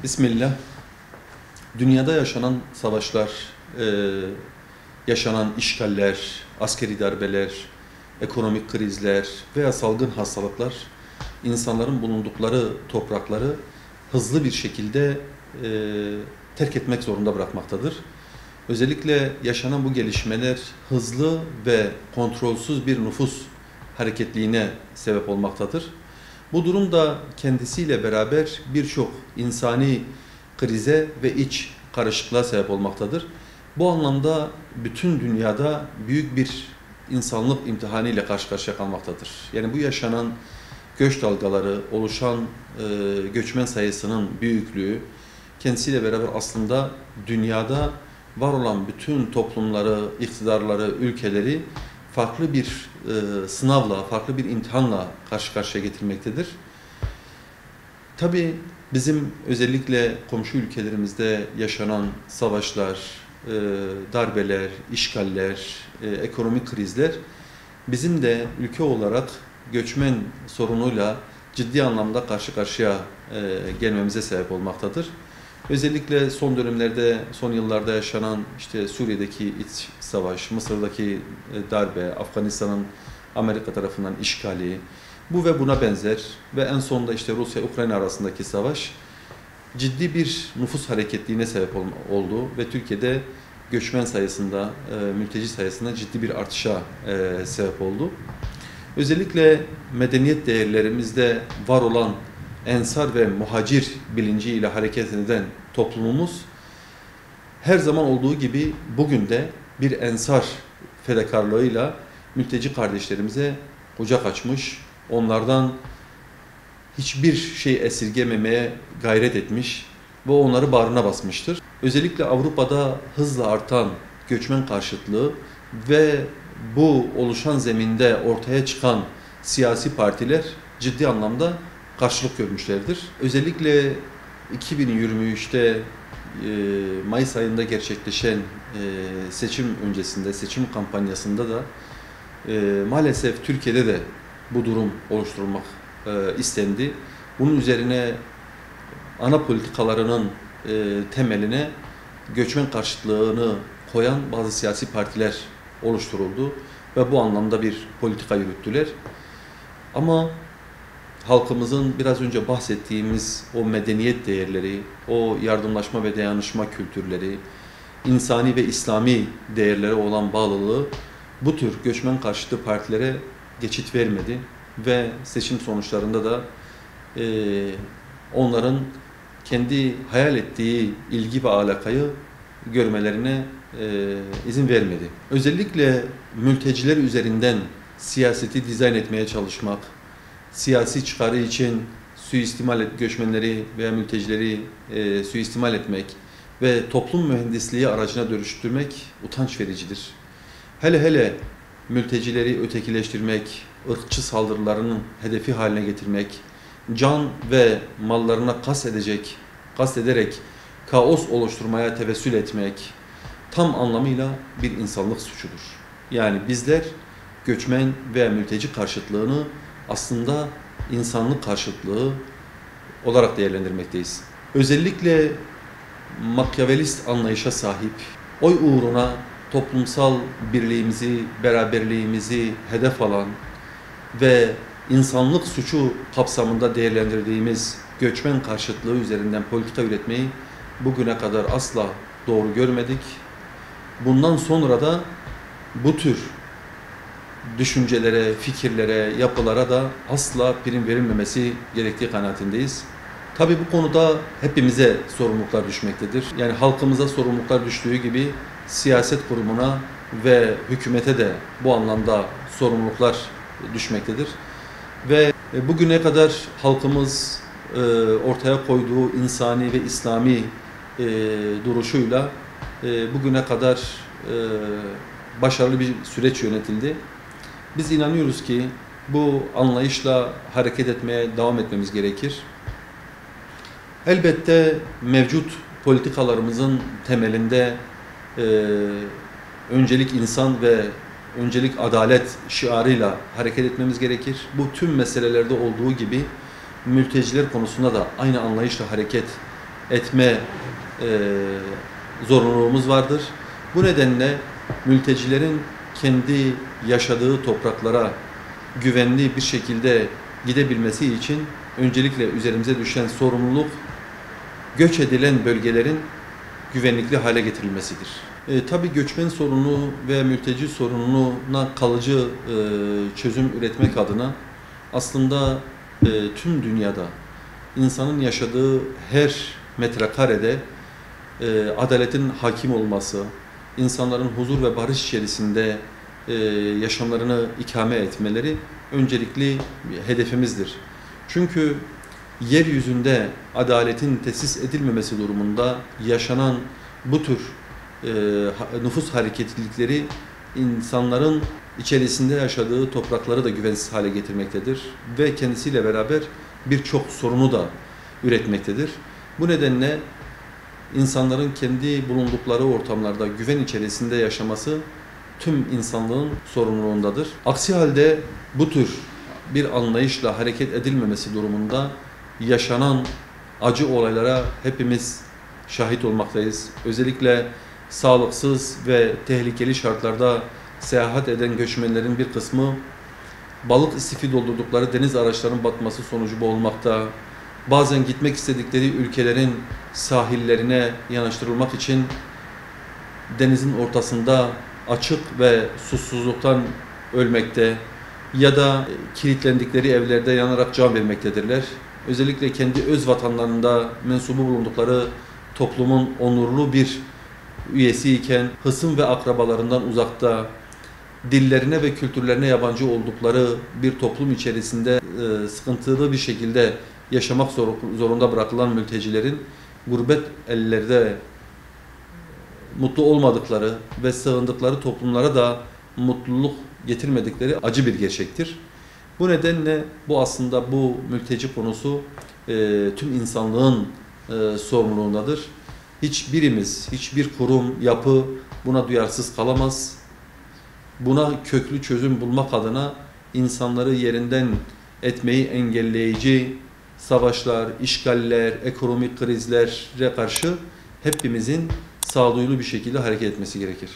Bismillah. Dünyada yaşanan savaşlar, e, yaşanan işgaller, askeri darbeler, ekonomik krizler veya salgın hastalıklar insanların bulundukları toprakları hızlı bir şekilde e, terk etmek zorunda bırakmaktadır. Özellikle yaşanan bu gelişmeler hızlı ve kontrolsüz bir nüfus hareketliğine sebep olmaktadır. Bu durum da kendisiyle beraber birçok insani krize ve iç karışıklığa sebep olmaktadır. Bu anlamda bütün dünyada büyük bir insanlık imtihanı ile karşı karşıya kalmaktadır. Yani bu yaşanan göç dalgaları, oluşan göçmen sayısının büyüklüğü kendisiyle beraber aslında dünyada var olan bütün toplumları, iktidarları, ülkeleri farklı bir sınavla, farklı bir imtihanla karşı karşıya getirmektedir. Tabii bizim özellikle komşu ülkelerimizde yaşanan savaşlar, darbeler, işgaller, ekonomik krizler bizim de ülke olarak göçmen sorunuyla ciddi anlamda karşı karşıya gelmemize sebep olmaktadır. Özellikle son dönemlerde, son yıllarda yaşanan işte Suriye'deki iç savaş, Mısır'daki darbe, Afganistan'ın Amerika tarafından işgali, bu ve buna benzer ve en sonunda işte Rusya-Ukrayna arasındaki savaş ciddi bir nüfus hareketliğine sebep oldu ve Türkiye'de göçmen sayısında, mülteci sayısında ciddi bir artışa sebep oldu. Özellikle medeniyet değerlerimizde var olan ensar ve muhacir bilinciyle hareket eden toplumumuz her zaman olduğu gibi bugün de bir ensar fedakarlığıyla mülteci kardeşlerimize kucak açmış, onlardan hiçbir şey esirgememeye gayret etmiş ve onları bağrına basmıştır. Özellikle Avrupa'da hızla artan göçmen karşıtlığı ve bu oluşan zeminde ortaya çıkan siyasi partiler ciddi anlamda karşılık görmüşlerdir. Özellikle 2023'te Mayıs ayında gerçekleşen seçim öncesinde, seçim kampanyasında da maalesef Türkiye'de de bu durum oluşturulmak istendi. Bunun üzerine ana politikalarının temeline göçmen karşıtlığını koyan bazı siyasi partiler oluşturuldu ve bu anlamda bir politika yürüttüler. Ama halkımızın biraz önce bahsettiğimiz o medeniyet değerleri, o yardımlaşma ve dayanışma kültürleri, insani ve İslami değerlere olan bağlılığı bu tür göçmen karşıtı partilere geçit vermedi ve seçim sonuçlarında da onların kendi hayal ettiği ilgi ve alakayı görmelerine izin vermedi. Özellikle mülteciler üzerinden siyaseti dizayn etmeye çalışmak, siyasi çıkarı için göçmenleri veya mültecileri suistimal etmek ve toplum mühendisliği aracına dönüştürmek utanç vericidir. Hele hele mültecileri ötekileştirmek, ırkçı saldırılarının hedefi haline getirmek, can ve mallarına kast ederek kaos oluşturmaya tevessül etmek tam anlamıyla bir insanlık suçudur. Yani bizler göçmen ve mülteci karşıtlığını aslında insanlık karşıtlığı olarak değerlendirmekteyiz. Özellikle makyavelist anlayışa sahip, oy uğruna toplumsal birliğimizi, beraberliğimizi hedef alan ve insanlık suçu kapsamında değerlendirdiğimiz göçmen karşıtlığı üzerinden politika üretmeyi bugüne kadar asla doğru görmedik. Bundan sonra da bu tür düşüncelere, fikirlere, yapılara da asla prim verilmemesi gerektiği kanaatindeyiz. Tabii bu konuda hepimize sorumluluklar düşmektedir. Yani halkımıza sorumluluklar düştüğü gibi siyaset kurumuna ve hükümete de bu anlamda sorumluluklar düşmektedir. Ve bugüne kadar halkımız ortaya koyduğu insani ve İslami duruşuyla bugüne kadar başarılı bir süreç yönetildi. Biz inanıyoruz ki bu anlayışla hareket etmeye devam etmemiz gerekir. Elbette mevcut politikalarımızın temelinde öncelik insan ve öncelik adalet şiarıyla hareket etmemiz gerekir. Bu tüm meselelerde olduğu gibi mülteciler konusunda da aynı anlayışla hareket etme zorunluluğumuz vardır. Bu nedenle mültecilerin kendi yaşadığı topraklara güvenli bir şekilde gidebilmesi için öncelikle üzerimize düşen sorumluluk göç edilen bölgelerin güvenlikli hale getirilmesidir. Tabii göçmen sorunu ve mülteci sorununa kalıcı çözüm üretmek adına aslında tüm dünyada insanın yaşadığı her metrekarede adaletin hakim olması, insanların huzur ve barış içerisinde yaşamlarını ikame etmeleri öncelikli hedefimizdir. Çünkü yeryüzünde adaletin tesis edilmemesi durumunda yaşanan bu tür nüfus hareketlilikleri insanların içerisinde yaşadığı toprakları da güvensiz hale getirmektedir ve kendisiyle beraber birçok sorunu da üretmektedir. Bu nedenle insanların kendi bulundukları ortamlarda güven içerisinde yaşaması tüm insanlığın sorumluluğundadır. Aksi halde bu tür bir anlayışla hareket edilmemesi durumunda yaşanan acı olaylara hepimiz şahit olmaktayız. Özellikle sağlıksız ve tehlikeli şartlarda seyahat eden göçmenlerin bir kısmı balık istifi doldurdukları deniz araçlarının batması sonucu boğulmakta. Bazen gitmek istedikleri ülkelerin sahillerine yanaştırılmak için denizin ortasında açık ve susuzluktan ölmekte ya da kilitlendikleri evlerde yanarak can vermektedirler. Özellikle kendi öz vatanlarında mensubu bulundukları toplumun onurlu bir üyesi iken hısım ve akrabalarından uzakta, dillerine ve kültürlerine yabancı oldukları bir toplum içerisinde sıkıntılı bir şekilde yaşamak zorunda bırakılan mültecilerin gurbet ellerde mutlu olmadıkları ve sığındıkları toplumlara da mutluluk getirmedikleri acı bir gerçektir. Bu nedenle bu mülteci konusu tüm insanlığın sorumluluğundadır. Hiçbirimiz, hiçbir kurum, yapı buna duyarsız kalamaz. Buna köklü çözüm bulmak adına insanları yerinden etmeyi engelleyici savaşlar, işgaller, ekonomik krizlere karşı hepimizin sağduyulu bir şekilde hareket etmesi gerekir.